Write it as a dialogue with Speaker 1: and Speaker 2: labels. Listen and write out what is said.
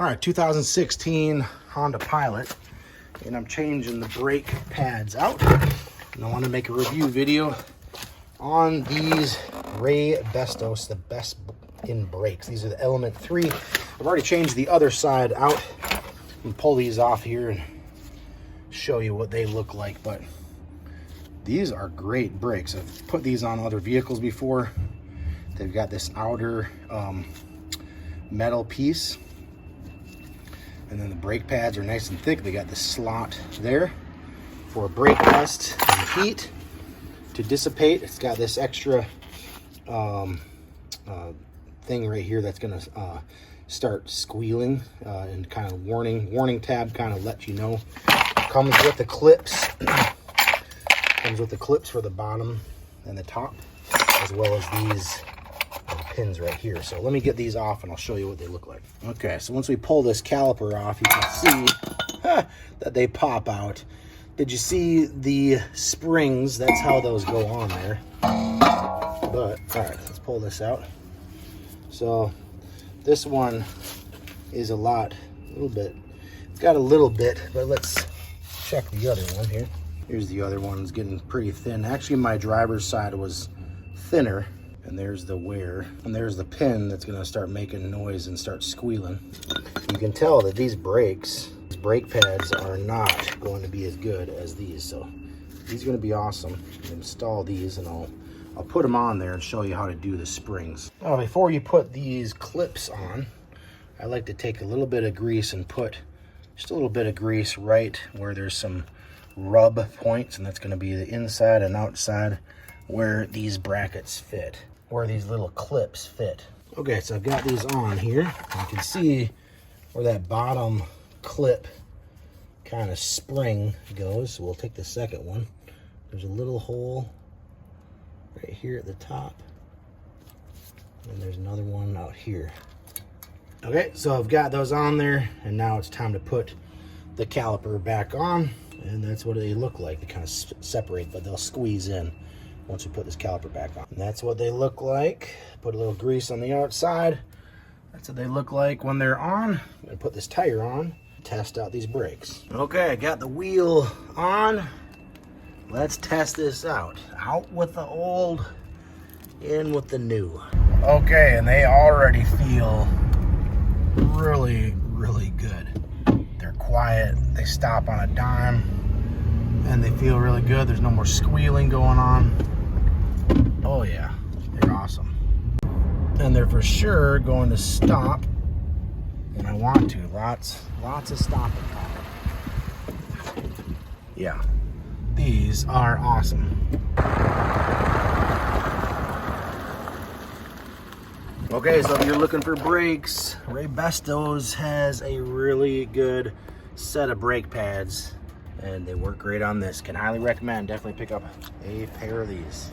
Speaker 1: All right, 2016 Honda Pilot, and I'm changing the brake pads out. And I want to make a review video on these Raybestos, the best in brakes. These are the Element 3. I've already changed the other side out. And pull these off here and show you what they look like, but these are great brakes. I've put these on other vehicles before. They've got this outer metal piece, and then the brake pads are nice and thick. They got this slot there for brake dust and heat to dissipate. It's got this extra thing right here that's gonna start squealing and kind of warning tab, kind of let you know. Comes with the clips. Comes with the clips for the bottom and the top, as well as these pins right here. So let me get these off and I'll show you what they look like. Okay, so once we pull this caliper off, you can see that they pop out. Did you see the springs? That's how those go on there. But all right, let's pull this out. So this one is a little bit, it's got a little bit, but let's check the other one here. Here's the other one. It's getting pretty thin. Actually, my driver's side was thinner. And there's the wear, and there's the pin that's gonna start making noise and start squealing. You can tell that these brake pads are not going to be as good as these. So these are gonna be awesome. Install these, and I'll put them on there and show you how to do the springs. Now, before you put these clips on, I like to take a little bit of grease and put just a little bit of grease right where there's some rub points, and that's gonna be the inside and outside where these brackets fit, where these little clips fit. Okay, so I've got these on here. You can see where that bottom clip kind of spring goes. So we'll take the second one. There's a little hole right here at the top, and there's another one out here. Okay, so I've got those on there, and now it's time to put the caliper back on, and that's what they look like. They kind of separate, but they'll squeeze in once we put this caliper back on. And that's what they look like. Put a little grease on the outside. That's what they look like when they're on. I'm gonna put this tire on, test out these brakes. Okay, I got the wheel on. Let's test this out. Out with the old, in with the new. Okay, and they already feel really, really good. They're quiet, they stop on a dime, and they feel really good. There's no more squealing going on. Oh yeah, they're awesome. And they're for sure going to stop when I want to. Lots of stopping power. Yeah, these are awesome. Okay, so if you're looking for brakes, Raybestos has a really good set of brake pads, and they work great on this. Can highly recommend. Definitely pick up a pair of these.